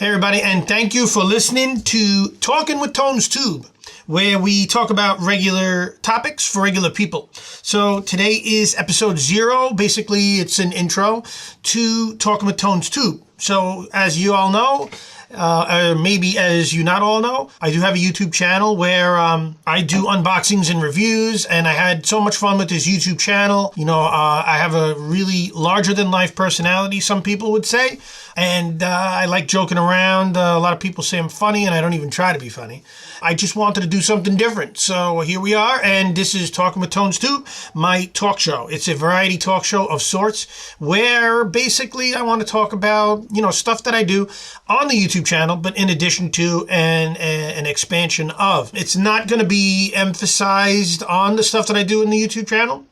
Hey everybody, and thank you for listening to Talkin with TonesTube, where we talk about regular topics for regular people. So today is episode 0. Basically, it's an intro to Talkin with TonesTube. So as you all know, or maybe as you not all know, I do have a YouTube channel where I do unboxings and reviews, and I had so much fun with this YouTube channel. You know, I have a really larger-than-life personality, some people would say, and I like joking around. A lot of people say I'm funny, and I don't even try to be funny. I just wanted to do something different, so here we are, and this is Talkin with TonesTube, my talk show. It's a variety talk show of sorts, where basically I want to talk about, you know, stuff that I do on the YouTube channel, but in addition to an expansion of. It's not going to be emphasized on the stuff that I do in the YouTube channel.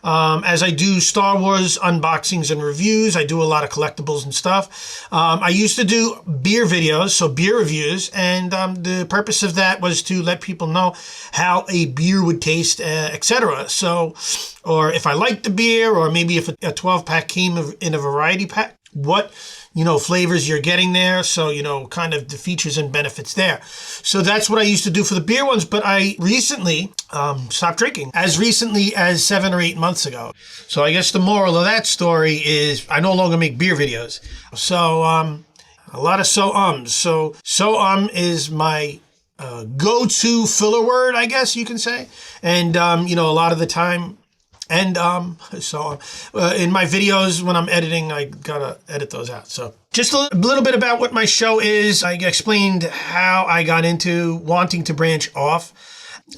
As I do Star Wars unboxings and reviews, I do a lot of collectibles and stuff. I used to do beer videos, so beer reviews, and the purpose of that was to let people know how a beer would taste, etc. So, or if I liked the beer, or maybe if a 12-pack came in a variety pack, what, you know, flavors you're getting there. So, you know, kind of the features and benefits there. So that's what I used to do for the beer ones. But I recently stopped drinking, as recently as 7 or 8 months ago. So I guess the moral of that story is I no longer make beer videos. So a lot of So is my go-to filler word, I guess you can say. And, you know, a lot of the time, and in my videos, when I'm editing, I gotta edit those out. So just a little bit about what my show is. I explained how I got into wanting to branch off.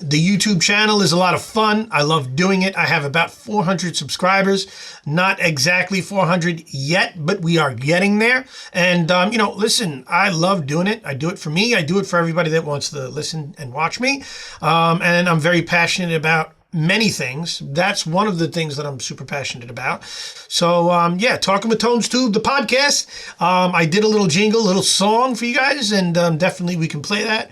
The YouTube channel is a lot of fun. I love doing it. I have about 400 subscribers. Not exactly 400 yet, but we are getting there. And, you know, listen, I love doing it. I do it for me. I do it for everybody that wants to listen and watch me. And I'm very passionate about many things. That's one of the things that I'm super passionate about. So, yeah, Talkin with TonesTube, the podcast. I did a little jingle, a little song for you guys, and definitely we can play that.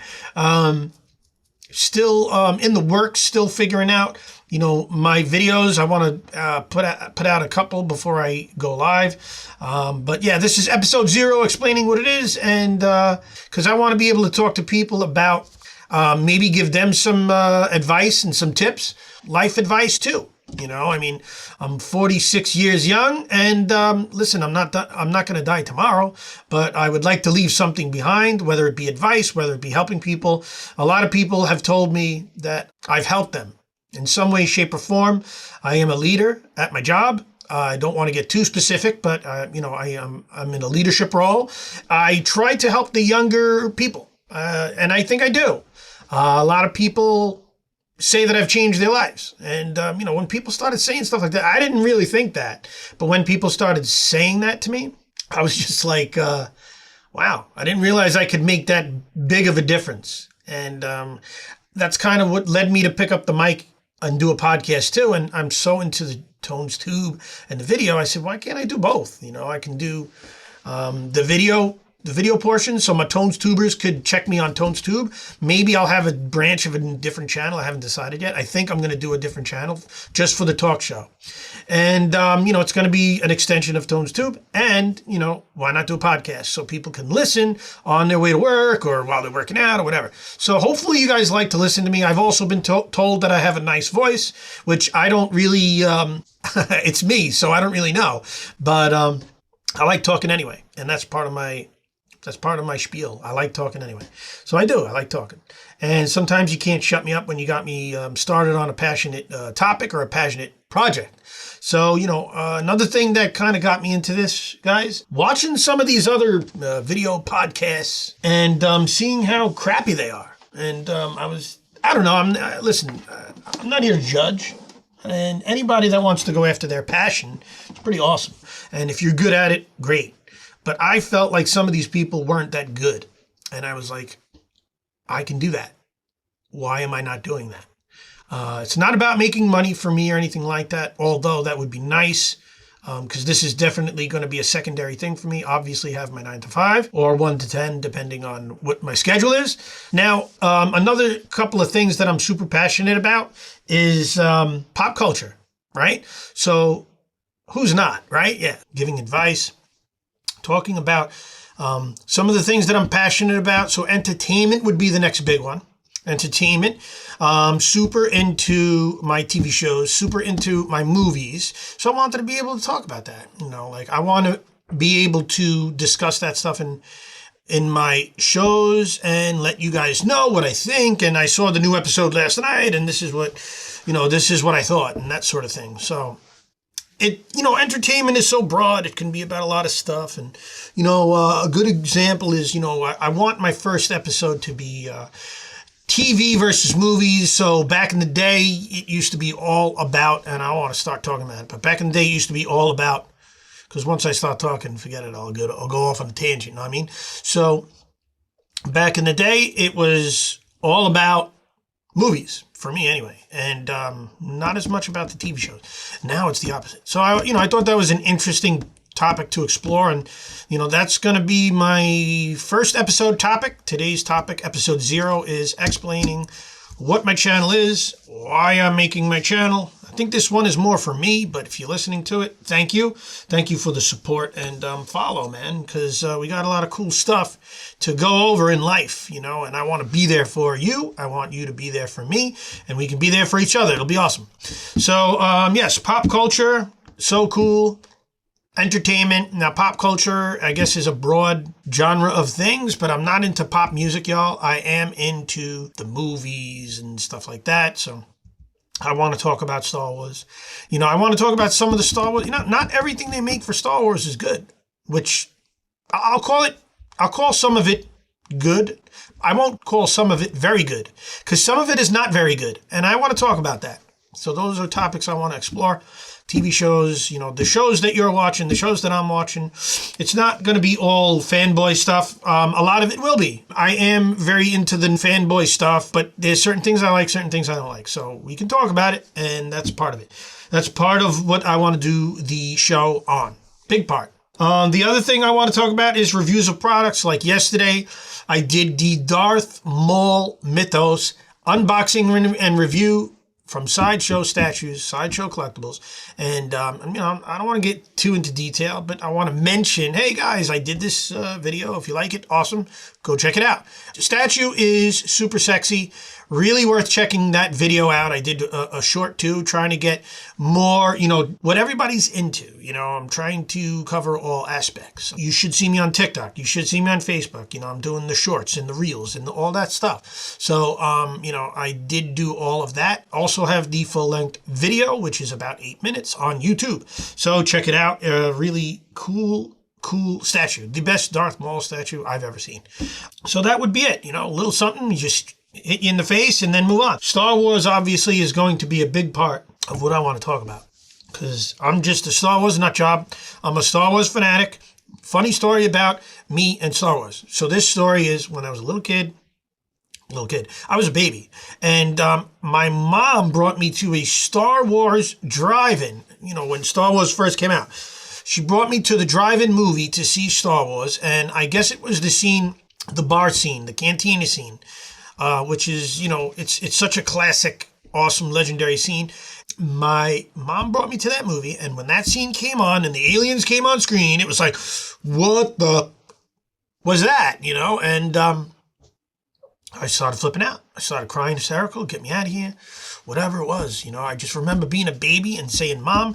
Still in the works, still figuring out, you know, my videos. I want to put out a couple before I go live. But yeah, this is episode 0, explaining what it is, and because I want to be able to talk to people about maybe give them some advice and some tips, life advice too. You know, I mean, I'm 46 years young, and listen, I'm not going to die tomorrow, but I would like to leave something behind, whether it be advice, whether it be helping people. A lot of people have told me that I've helped them in some way, shape, or form. I am a leader at my job. I don't want to get too specific, but you know, I'm in a leadership role. I try to help the younger people, and I think I do. A lot of people say that I've changed their lives. And, you know, when people started saying stuff like that, I didn't really think that. But when people started saying that to me, I was just like, wow, I didn't realize I could make that big of a difference. And that's kind of what led me to pick up the mic and do a podcast too. And I'm so into the TonesTube and the video. I said, why can't I do both? You know, I can do the video portion, so my TonesTubers could check me on TonesTube. Maybe I'll have a branch of a different channel. I haven't decided yet. I think I'm going to do a different channel just for the talk show. And, you know, it's going to be an extension of TonesTube. And, you know, why not do a podcast so people can listen on their way to work or while they're working out or whatever. So hopefully you guys like to listen to me. I've also been told that I have a nice voice, which I don't really, it's me, so I don't really know. But I like talking anyway. And that's part of my spiel. I like talking anyway. So I do. I like talking. And sometimes you can't shut me up when you got me started on a passionate topic or a passionate project. So, you know, another thing that kind of got me into this, guys, watching some of these other video podcasts and seeing how crappy they are. And I don't know. Listen, I'm not here to judge. And anybody that wants to go after their passion, it's pretty awesome. And if you're good at it, great. But I felt like some of these people weren't that good. And I was like, I can do that. Why am I not doing that? It's not about making money for me or anything like that, although that would be nice, because this is definitely going to be a secondary thing for me. Obviously have my 9 to 5 or 1 to 10, depending on what my schedule is. Now, another couple of things that I'm super passionate about is pop culture, right? So who's not, right? Yeah, giving advice, talking about Some of the things that I'm passionate about. So entertainment would be the next big one. Entertainment. Super into my TV shows, super into my movies. So I wanted to be able to talk about that. Like I want to be able to discuss that stuff in my shows and let you guys know what I think. And I saw the new episode last night, and this is what I thought, and that sort of thing. So entertainment is so broad. It can be about a lot of stuff. And, a good example is, I want my first episode to be TV versus movies. So back in the day, it used to be all about, and I want to start talking about it, but back in the day, it used to be all about, because once I start talking, forget it, I'll go off on a tangent, you know what I mean? So back in the day, it was all about movies, for me anyway, and not as much about the TV shows. Now it's the opposite. So I thought that was an interesting topic to explore, and that's going to be my first episode topic. Today's topic, episode 0, is explaining what my channel is, why I'm making my channel. I think this one is more for me, but if you're listening to it, thank you for the support, and follow, man, because we got a lot of cool stuff to go over in life, and I want to be there for you. I want you to be there for me, and we can be there for each other. It'll be awesome. So yes, pop culture, so cool. Entertainment. Now, pop culture, I guess, is a broad genre of things, but I'm not into pop music, y'all. I am into the movies and stuff like that. So I want to talk about Star Wars. I want to talk about some of the Star Wars. Not everything they make for Star Wars is good, which I'll call some of it good. I won't call some of it very good, because some of it is not very good. And I want to talk about that. So those are topics I want to explore. TV shows, the shows that you're watching, the shows that I'm watching. It's not going to be all fanboy stuff. A lot of it will be. I am very into the fanboy stuff, but there's certain things I like, certain things I don't like. So we can talk about it, and that's part of it. That's part of what I want to do the show on. Big part. The other thing I want to talk about is reviews of products. Like yesterday, I did the Darth Maul Mythos unboxing and review from Sideshow Statues, Sideshow Collectibles. And, I don't want to get too into detail, but I want to mention, hey guys, I did this video. If you like it, awesome. Go check it out. The statue is super sexy. Really worth checking that video out. I did a short too, trying to get more, what everybody's into. I'm trying to cover all aspects. You should see me on TikTok. You should see me on Facebook. I'm doing the shorts and the reels and all that stuff. So, I did do all of that. Also have the full-length video, which is about 8 minutes on YouTube. So check it out. Really cool statue. The best Darth Maul statue I've ever seen. So that would be it. A little something. You just hit you in the face and then move on. Star Wars obviously is going to be a big part of what I want to talk about, because I'm just a Star Wars nut job. I'm a Star Wars fanatic. Funny story about me and Star Wars. So this story is when I was a little kid. I was a baby, and my mom brought me to a Star Wars drive-in, when Star Wars first came out. She brought me to the drive-in movie to see Star Wars, and I guess it was the bar scene, the cantina scene, which is, it's such a classic, awesome, legendary scene. My mom brought me to that movie, and when that scene came on and the aliens came on screen, it was like, what the was that, And I started flipping out. I started crying hysterical, get me out of here, whatever it was. I just remember being a baby and saying, Mom,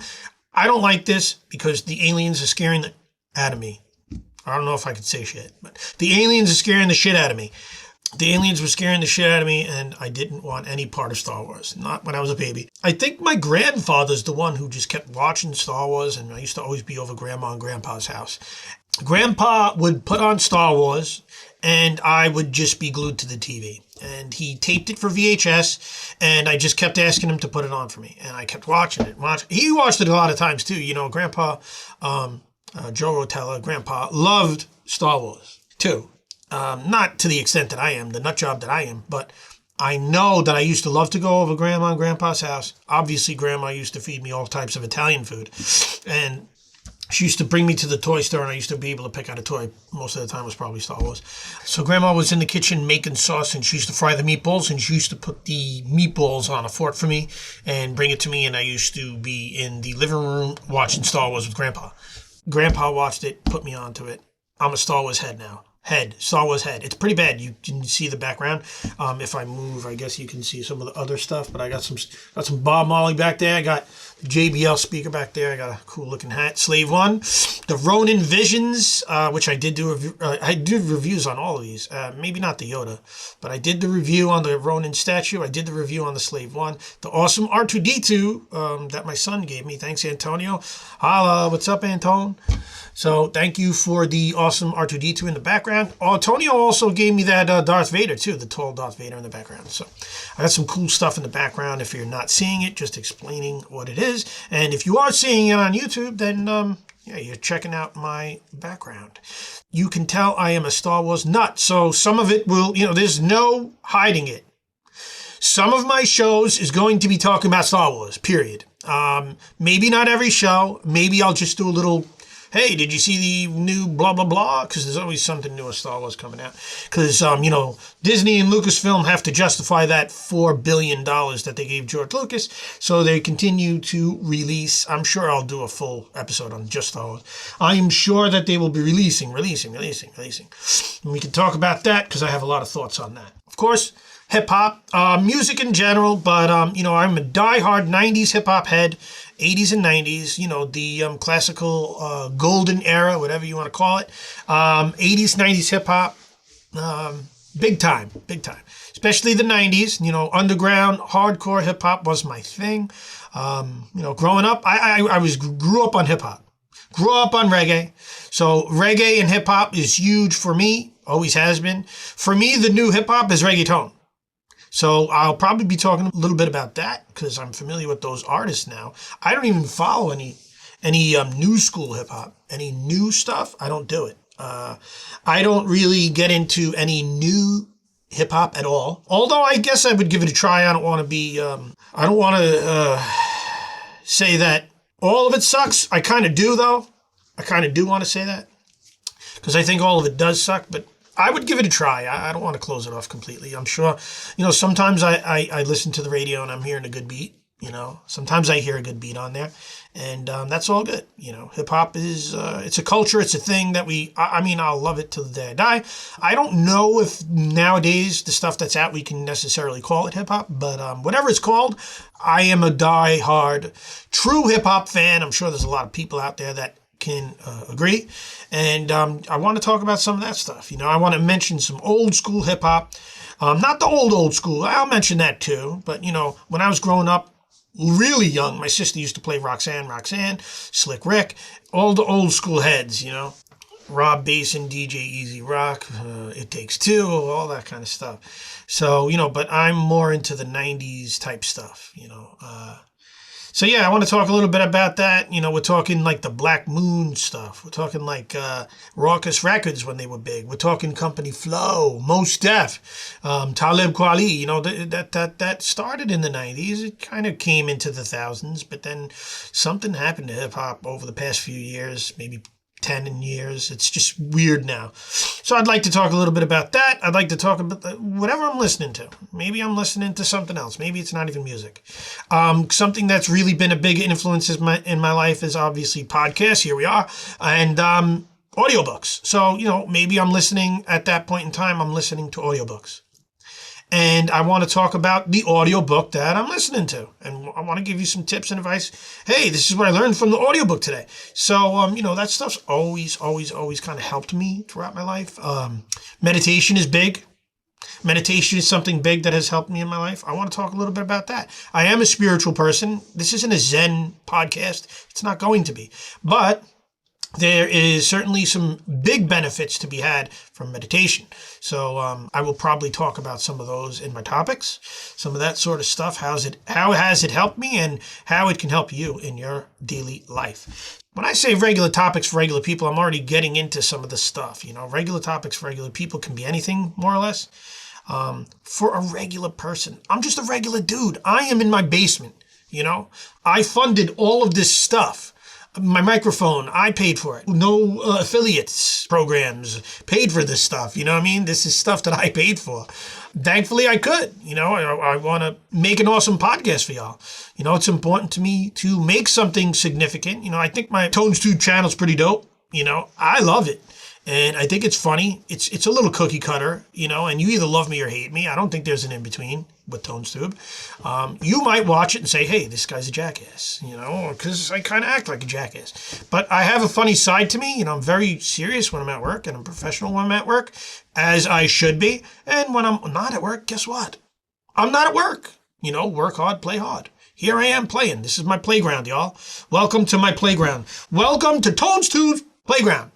I don't like this because the aliens are scaring the out of me. I don't know if I could say shit, but the aliens are scaring the shit out of me. The aliens were scaring the shit out of me, and I didn't want any part of Star Wars, not when I was a baby. I think my grandfather's the one who just kept watching Star Wars, and I used to always be over Grandma and Grandpa's house. Grandpa would put on Star Wars, and I would just be glued to the TV. And he taped it for VHS, and I just kept asking him to put it on for me. And I kept watching it. He watched it a lot of times, too. Grandpa, Joe Rotella, Grandpa, loved Star Wars, too. Not to the extent that I am, the nut job that I am, but I know that I used to love to go over Grandma and Grandpa's house. Obviously, Grandma used to feed me all types of Italian food. And she used to bring me to the toy store, and I used to be able to pick out a toy. Most of the time it was probably Star Wars. So Grandma was in the kitchen making sauce, and she used to fry the meatballs, and she used to put the meatballs on a fork for me and bring it to me, and I used to be in the living room watching Star Wars with Grandpa. Grandpa watched it, put me onto it, I'm a Star Wars head now. Star Wars head. It's pretty bad. You can see the background. If I move, I guess you can see some of the other stuff. But I got some Bob Marley back there. I got the JBL speaker back there. I got a cool looking hat. Slave One, the Ronin Visions, which I did do. I did reviews on all of these. Maybe not the Yoda, but I did the review on the Ronin statue. I did the review on the Slave One. The awesome R2D2 that my son gave me. Thanks, Antonio. Holla, what's up, Antone? So thank you for the awesome R2D2 in the background. Antonio also gave me that Darth Vader too, the tall Darth Vader in the background. So I got some cool stuff in the background. If you're not seeing it, just explaining what it is. And if you are seeing it on YouTube, then yeah, you're checking out my background. You can tell I am a Star Wars nut. So some of it will, there's no hiding it. Some of my shows is going to be talking about Star Wars, period. Maybe not every show. Maybe I'll just do a little, hey, did you see the new blah, blah, blah? Because there's always something new with Star Wars coming out. Because, Disney and Lucasfilm have to justify that $4 billion that they gave George Lucas. So they continue to release. I'm sure I'll do a full episode on just Star Wars. I am sure that they will be releasing. And we can talk about that because I have a lot of thoughts on that. Of course, hip-hop, music in general. But, I'm a diehard 90s hip-hop head. 80s and 90s, the classical golden era, whatever you want to call it. 80s, 90s hip-hop, big time. Especially the 90s, underground, hardcore hip-hop was my thing. Growing up, I grew up on hip-hop. Grew up on reggae. So reggae and hip-hop is huge for me, always has been. For me, the new hip-hop is reggaeton. So I'll probably be talking a little bit about that because I'm familiar with those artists now. I don't even follow any new school hip hop, any new stuff. I don't do it. I don't really get into any new hip hop at all. Although I guess I would give it a try. I don't want to say that all of it sucks. I kind of do though. I kind of do want to say that because I think all of it does suck, but I would give it a try. I don't want to close it off completely. I'm sure, sometimes I listen to the radio and I'm hearing a good beat, Sometimes I hear a good beat on there. And that's all good. Hip hop is, it's a culture. It's a thing that I'll love it till the day I die. I don't know if nowadays the stuff that's out, we can necessarily call it hip hop. But whatever it's called, I am a die-hard true hip hop fan. I'm sure there's a lot of people out there that can agree. And I want to talk about some of that stuff. I want to mention some old school hip hop. Not the old school. I'll mention that too. But, when I was growing up, really young, my sister used to play Roxanne, Slick Rick, all the old school heads, Rob Basin, DJ Easy Rock, It Takes Two, all that kind of stuff. So, but I'm more into the 90s type stuff, So yeah, I want to talk a little bit about that. We're talking like the Black Moon stuff. We're talking like Raucous Records when they were big. We're talking Company Flow, Mos Def, Talib Kweli. That started in the 90s. It kind of came into the thousands, but then something happened to hip hop over the past few years, maybe 10 years. It's just weird now. So I'd like to talk a little bit about that. I'd like to talk about whatever I'm listening to. Maybe I'm listening to something else. Maybe it's not even music. Something that's really been a big influence in my life is obviously podcasts. Here we are. And audiobooks. So, maybe I'm listening at that point in time, I'm listening to audiobooks. And I want to talk about the audiobook that I'm listening to. And I want to give you some tips and advice. Hey, this is what I learned from the audiobook today. So, that stuff's always kind of helped me throughout my life. Meditation is big. Meditation is something big that has helped me in my life. I want to talk a little bit about that. I am a spiritual person. This isn't a Zen podcast. It's not going to be. But there is certainly some big benefits to be had from meditation. So I will probably talk about some of those in my topics, some of that sort of stuff. How has it helped me and how it can help you in your daily life. When I say regular topics for regular people, I'm already getting into some of the stuff. Regular topics for regular people can be anything, more or less. For a regular person, I'm just a regular dude. I am in my basement, I funded all of this stuff. My microphone, I paid for it. No affiliates programs paid for this stuff. This is stuff that I paid for. Thankfully, I could. I want to make an awesome podcast for y'all. It's important to me to make something significant. I think my TonesTube channel is pretty dope. I love it. And I think it's funny. It's a little cookie cutter, and you either love me or hate me. I don't think there's an in-between with TonesTube. You might watch it and say, hey, this guy's a jackass, because I kind of act like a jackass. But I have a funny side to me. I'm very serious when I'm at work, and I'm professional when I'm at work, as I should be. And when I'm not at work, guess what? I'm not at work. Work hard, play hard. Here I am playing. This is my playground, y'all. Welcome to my playground. Welcome to TonesTube's playground.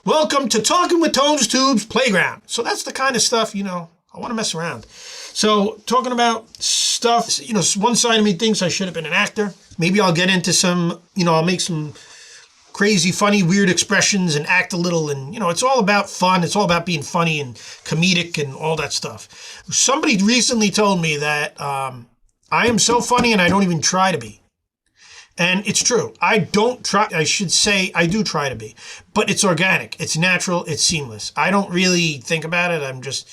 Welcome to Talking with TonesTube's playground. So that's the kind of stuff, I want to mess around. So talking about stuff, one side of me thinks I should have been an actor. Maybe I'll get into some, I'll make some crazy, funny, weird expressions and act a little. And, it's all about fun. It's all about being funny and comedic and all that stuff. Somebody recently told me that I am so funny and I don't even try to be. And it's true. I do try to be, but it's organic. It's natural. It's seamless. I don't really think about it.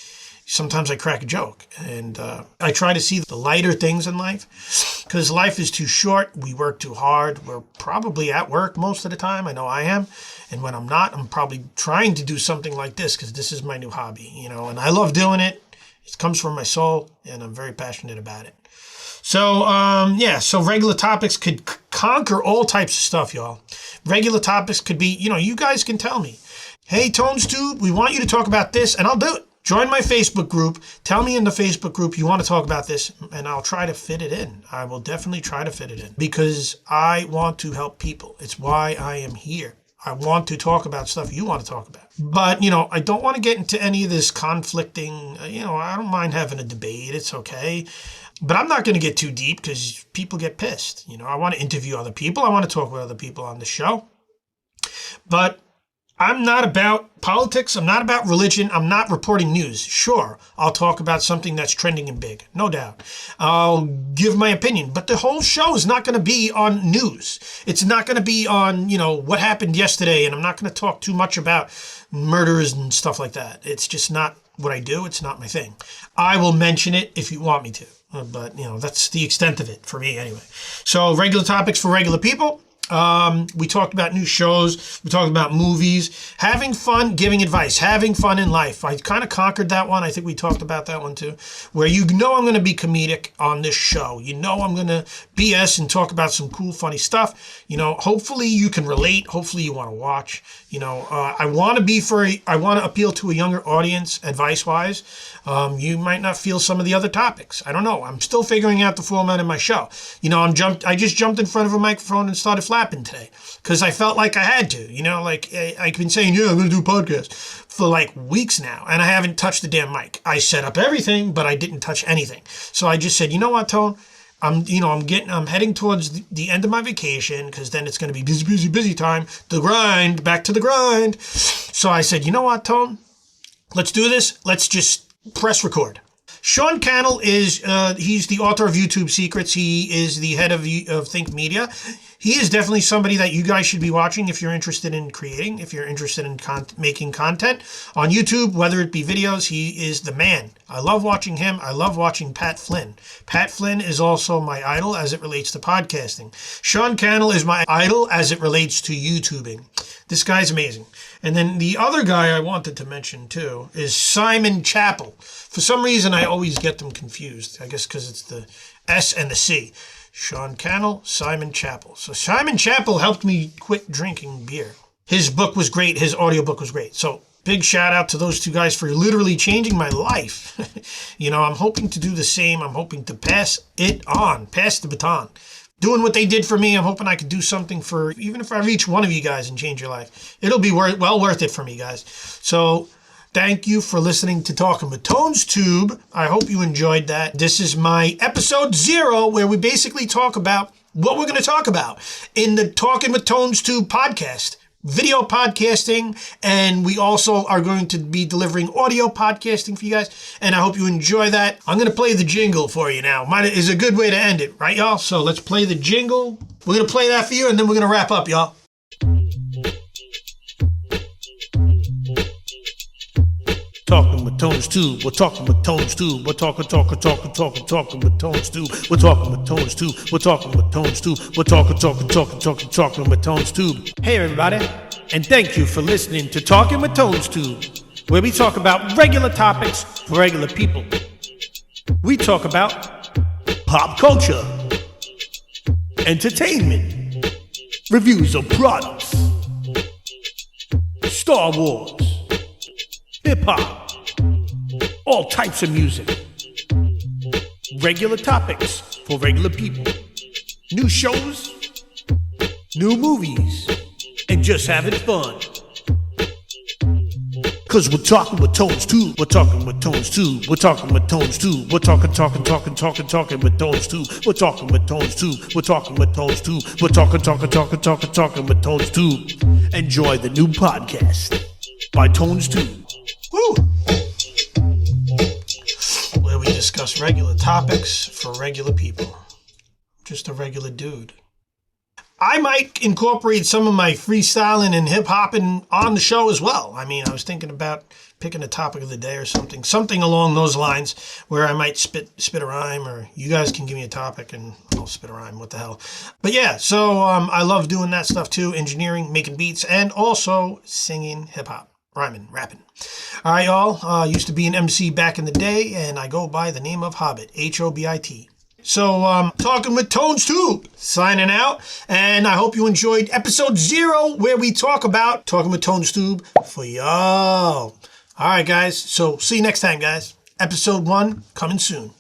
Sometimes I crack a joke, and I try to see the lighter things in life, because life is too short. We work too hard. We're probably at work most of the time. I know I am. And when I'm not, I'm probably trying to do something like this, because this is my new hobby, and I love doing it. It comes from my soul, and I'm very passionate about it. So, so regular topics could conquer all types of stuff, y'all. Regular topics could be, you guys can tell me, hey, TonesTube, we want you to talk about this, and I'll do it. Join my Facebook group. Tell me in the Facebook group you want to talk about this, and I'll try to fit it in. I will definitely try to fit it in, because I want to help people. It's why I am here. I want to talk about stuff you want to talk about. But, I don't want to get into any of this conflicting, I don't mind having a debate. It's okay. But I'm not going to get too deep, because people get pissed. I want to interview other people. I want to talk with other people on the show. But I'm not about politics. I'm not about religion. I'm not reporting news. Sure, I'll talk about something that's trending and big. No doubt. I'll give my opinion. But the whole show is not going to be on news. It's not going to be on, what happened yesterday. And I'm not going to talk too much about murders and stuff like that. It's just not what I do. It's not my thing. I will mention it if you want me to. But, that's the extent of it for me anyway. So regular topics for regular people. We talked about new shows. We talked about movies. Having fun, giving advice. Having fun in life. I kind of conquered that one. I think we talked about that one too. Where I'm going to be comedic on this show. I'm going to BS and talk about some cool, funny stuff. Hopefully you can relate. Hopefully you want to watch. I want to appeal to a younger audience, advice-wise. You might not feel some of the other topics. I don't know. I'm still figuring out the format of my show. I just jumped in front of a microphone and started flapping today, because I felt like I had to, I've been saying, I'm going to do a podcast for like weeks now, and I haven't touched the damn mic. I set up everything, but I didn't touch anything. So I just said, you know what, Tone? I'm heading towards the end of my vacation, because then it's going to be busy time. Back to the grind. So I said, you know what, Tone? Let's do this. Let's just press record. Sean Cannell is, he's the author of YouTube Secrets. He is the head of Think Media. He is definitely somebody that you guys should be watching if you're interested in creating, if you're interested in making content on YouTube, whether it be videos. He is the man. I love watching him. I love watching Pat Flynn. Pat Flynn is also my idol as it relates to podcasting. Sean Cannell is my idol as it relates to YouTubing. This guy's amazing. And then the other guy I wanted to mention too is Simon Chappell. For some reason, I always get them confused. I guess because it's the S and the C. Sean Cannell, Simon Chappell. So Simon Chappell helped me quit drinking beer. His book was great. His audiobook was great. So big shout out to those two guys for literally changing my life. I'm hoping to do the same. I'm hoping to pass the baton. Doing what they did for me, I'm hoping I could do something for, even if I reach one of you guys and change your life. It'll be well worth it for me, guys. So thank you for listening to Talking with TonesTube. I hope you enjoyed that. This is my episode 0, where we basically talk about what we're going to talk about in the Talking with TonesTube podcast. Video podcasting, and we also are going to be delivering audio podcasting for you guys, and I hope you enjoy that. I'm going to play the jingle for you now. Mine is a good way to end it, right, y'all? So let's play the jingle. We're going to play that for you, and then we're going to wrap up, y'all. Talking with TonesTube. We're talking with TonesTube. We're talking with TonesTube. We're talking with TonesTube. We're talking with TonesTube. We're talking with TonesTube. Hey, everybody. and thank you for listening to Talking with TonesTube, where we talk about regular topics for regular people. We talk about pop culture, entertainment, reviews of products, Star Wars, hip-hop, all types of music, regular topics for regular people, new shows, new movies, and just having fun. Cause we're talking with TonesTube, we're talking with TonesTube, we're talking with TonesTube, we're talking with TonesTube, we're talking with TonesTube, we're talking with TonesTube, we're talking with TonesTube. Enjoy the new podcast by TonesTube. Woo! Where we discuss regular topics for regular people. Just a regular dude. I might incorporate some of my freestyling and hip-hopping on the show as well. I mean, I was thinking about picking a topic of the day or something along those lines where I might spit a rhyme, or you guys can give me a topic and I'll spit a rhyme, what the hell. But yeah, so I love doing that stuff too, engineering, making beats, and also singing hip-hop, rhyming, rapping. All right, y'all, used to be an MC back in the day, and I go by the name of Hobbit, Hobit. So, Talking with TonesTube, signing out, and I hope you enjoyed episode 0, where we talk about Talking with TonesTube for y'all. All right, guys, so see you next time, guys. Episode 1 coming soon.